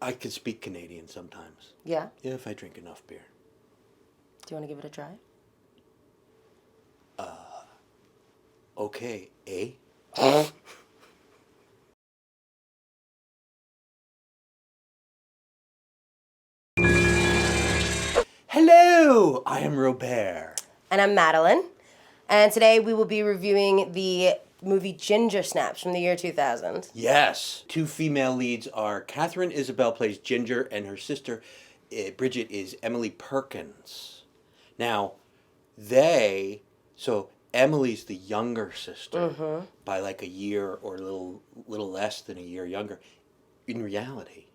I could speak Canadian sometimes. Yeah? Yeah, if I drink enough beer. Do you want to give it a try? Okay, eh? Hello, I am Robert. And I'm Madeline. And today we will be reviewing the movie Ginger Snaps from the year 2000. Yes, two female leads are Catherine Isabel plays Ginger, and her sister Bridget is Emily Perkins. Now, so Emily's the younger sister by like a year or a little less than a year younger. In reality,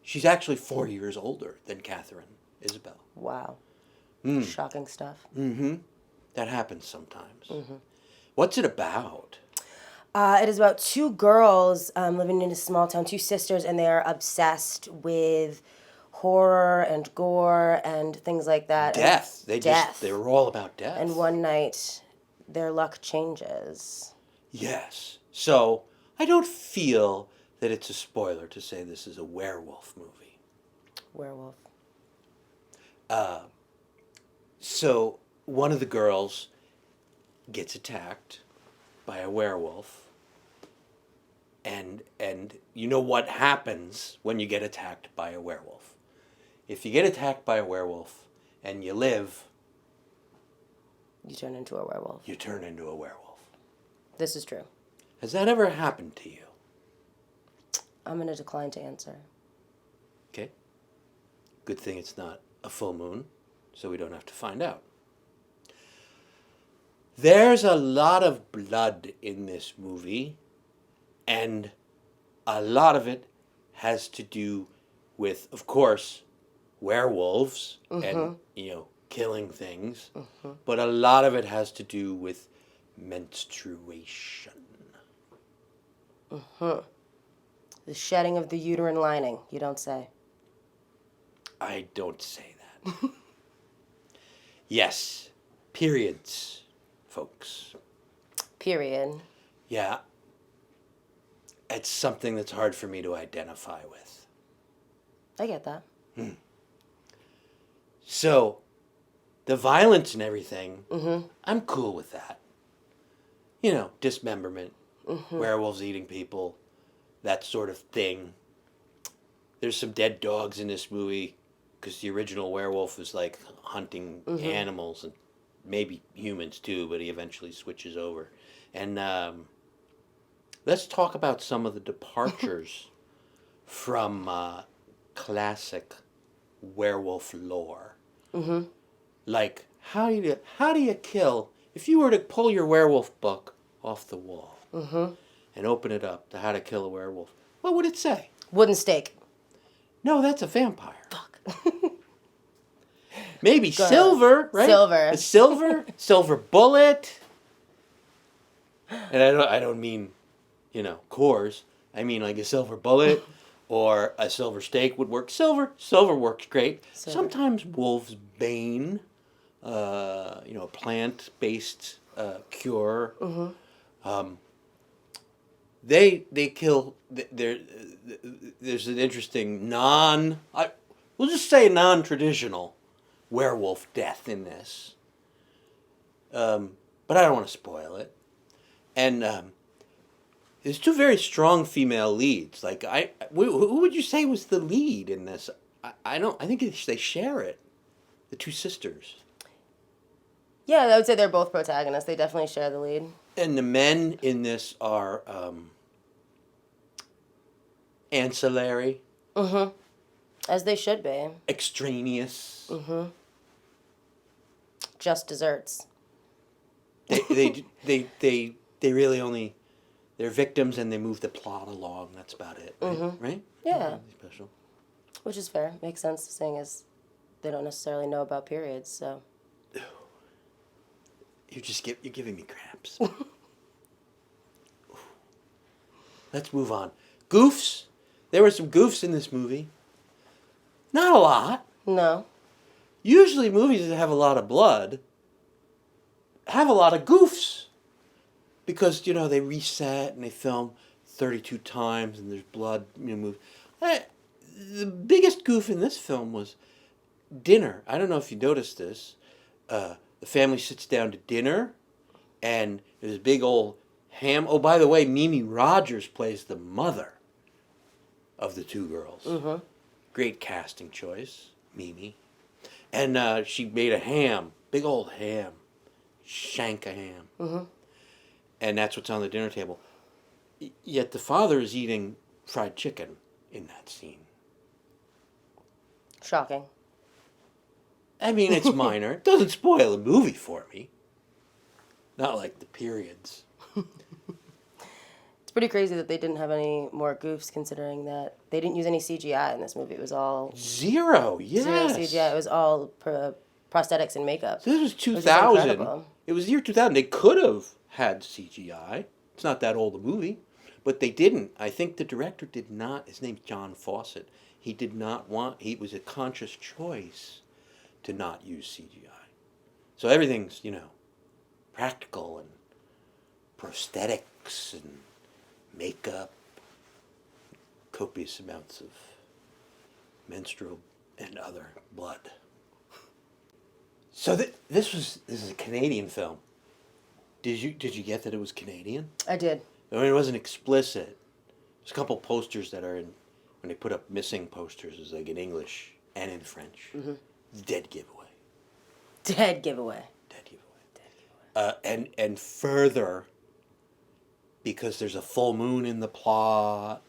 she's actually 4 years older than Catherine Isabel. Wow. Shocking stuff. That happens sometimes. What's it about? It is about two girls living in a small town, two sisters, and they are obsessed with horror and gore and things like that. Death. Death. They were all about death. And one night, their luck changes. Yes. So, I don't feel that it's a spoiler to say this is a werewolf movie. Werewolf. So, one of the girls gets attacked by a werewolf. And you know what happens when you get attacked by a werewolf. If you get attacked by a werewolf and you live, You turn into a werewolf. you turn into a werewolf. This is true. Has that ever happened to you? I'm going to decline to answer. Okay. Good thing it's not a full moon, so we don't have to find out. There's a lot of blood in this movie, and a lot of it has to do with, of course, werewolves and, killing things. But a lot of it has to do with menstruation. The shedding of the uterine lining, you don't say. I don't say that. Yes, periods, folks. Period. Yeah, it's something that's hard for me to identify with. I get that. So, the violence and everything, I'm cool with that. You know, dismemberment, werewolves eating people, that sort of thing. There's some dead dogs in this movie because the original werewolf was like hunting animals and maybe humans too, but he eventually switches over. And let's talk about some of the departures from classic werewolf lore. Like, how do you kill, if you were to pull your werewolf book off the wall and open it up to how to kill a werewolf, what would it say? Wooden stake. No, that's a vampire. Fuck. Maybe silver, right? Silver. A silver bullet. And I don't mean, cores. I mean like a silver bullet or a silver stake would work. Silver works great. Silver. Sometimes wolf's bane, a plant-based cure. They kill. There's an interesting we'll just say non-traditional werewolf death in this. But I don't want to spoil it. And there's two very strong female leads. Like who would you say was the lead in this? I think they share it. The two sisters. Yeah, I would say they're both protagonists. They definitely share the lead. And the men in this are ancillary. As they should be. Extraneous. Just desserts. They really only, they're victims and they move the plot along. That's about it. Right? Yeah. Nothing special. Which is fair. Makes sense, seeing as they don't necessarily know about periods, so. You're giving me cramps. Let's move on. Goofs. There were some goofs in this movie. Not a lot. No. Usually movies that have a lot of blood have a lot of goofs. Because, they reset and they film 32 times and there's blood, move. the biggest goof in this film was dinner. I don't know if you noticed this. The family sits down to dinner, and there's a big old ham. Oh, by the way, Mimi Rogers plays the mother of the two girls. Mm-hmm. Great casting choice, Mimi. And she made a ham, big old ham, shank a ham. Mm-hmm. And that's what's on the dinner table. Yet the father is eating fried chicken in that scene. Shocking. I mean, it's minor. It doesn't spoil the movie for me. Not like the periods. It's pretty crazy that they didn't have any more goofs, considering that they didn't use any CGI in this movie. It was all Zero, yes. zero CGI. It was all prosthetics and makeup. This was Which is 2000. incredible. It was the year 2000. They could have had CGI. It's not that old a movie. But they didn't. I think the director did not. His name's John Fawcett. He did not want. It was a conscious choice to not use CGI. So everything's, practical and prosthetics and makeup, copious amounts of menstrual and other blood. So this is a Canadian film. Did you get that it was Canadian? I did. I mean, it wasn't explicit. There's a couple posters that are in, when they put up missing posters, it's like in English and in French. Mm-hmm. Dead giveaway. Dead giveaway. Dead giveaway. And further, because there's a full moon in the plot,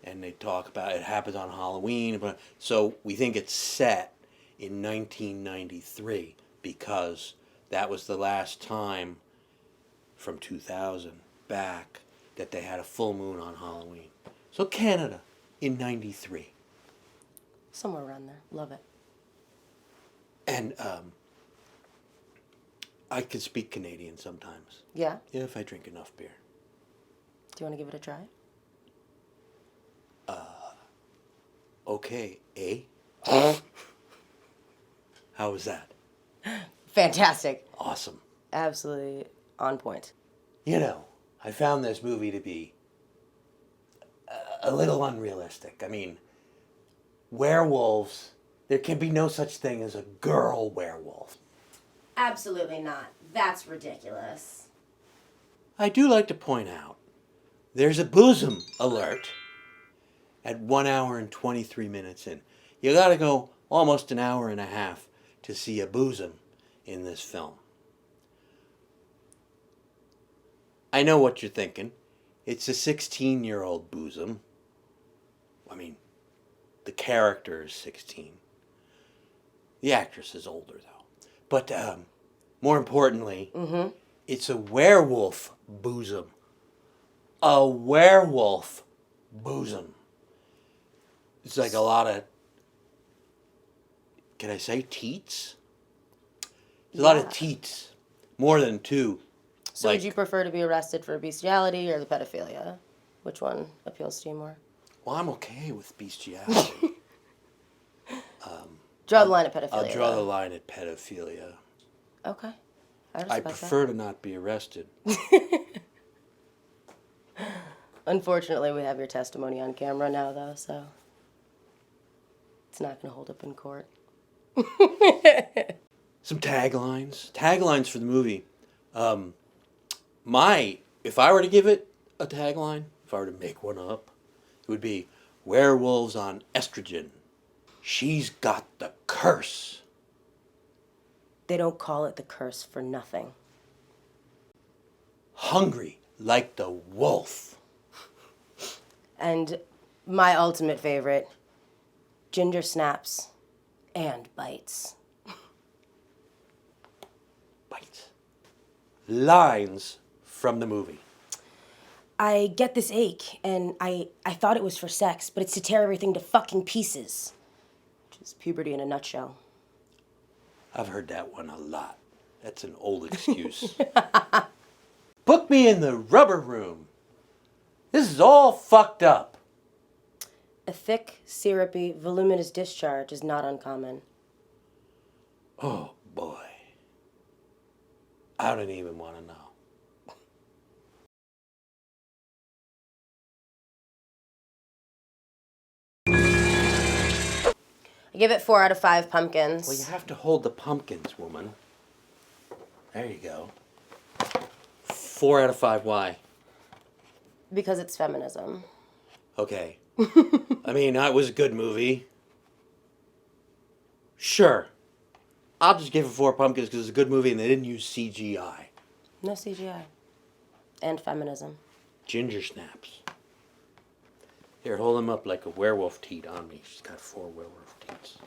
and they talk about it happens on Halloween, but so we think it's set in 1993 because that was the last time from 2000 back that they had a full moon on Halloween. So Canada in 93. Somewhere around there. Love it. And I can speak Canadian sometimes. Yeah? Yeah, if I drink enough beer. Do you want to give it a try? Okay, eh? How was that? Fantastic. Awesome. Absolutely on point. I found this movie to be a little unrealistic. I mean, werewolves, there can be no such thing as a girl werewolf. Absolutely not. That's ridiculous. I do like to point out, there's a bosom alert at 1 hour and 23 minutes in. You gotta go almost an hour and a half to see a bosom in this film. I know what you're thinking. It's a 16-year-old bosom. I mean, the character is 16. The actress is older, though. But more importantly, it's a werewolf bosom. A werewolf bosom. It's like a lot of, can I say teats? There's a lot of teats. More than two. So would you prefer to be arrested for bestiality or the pedophilia? Which one appeals to you more? Well, I'm okay with bestiality. Draw the line at pedophilia. I'll draw the line at pedophilia. Okay. I prefer to not be arrested. Unfortunately, we have your testimony on camera now, though, so it's not going to hold up in court. Some taglines. Taglines for the movie. If I were to give it a tagline, if I were to make one up, it would be werewolves on estrogen. She's got the curse. They don't call it the curse for nothing. Hungry like the wolf. And my ultimate favorite, ginger snaps and bites. Bites. Lines from the movie. I get this ache, and I thought it was for sex, but it's to tear everything to fucking pieces. Which is puberty in a nutshell. I've heard that one a lot. That's an old excuse. Book me in the rubber room. This is all fucked up. A thick, syrupy, voluminous discharge is not uncommon. Oh, boy. I don't even want to know. I give it 4 out of 5 pumpkins. Well, you have to hold the pumpkins, woman. There you go. 4 out of 5, why? Because it's feminism. Okay. I mean, it was a good movie. Sure. I'll just give it 4 pumpkins because it's a good movie and they didn't use CGI. No CGI. And feminism. Ginger snaps. Here, hold him up like a werewolf teat on me. She's got 4 werewolf teats.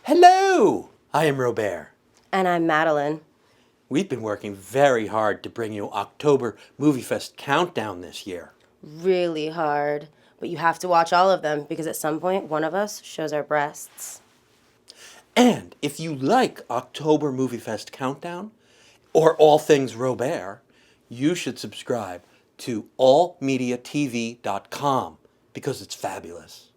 Hello! I am Robert. And I'm Madeline. We've been working very hard to bring you October Moviefest Countdown this year. Really hard. But you have to watch all of them because at some point one of us shows our breasts. And if you like October Moviefest Countdown or all things Robert, you should subscribe to allmediatv.com because it's fabulous.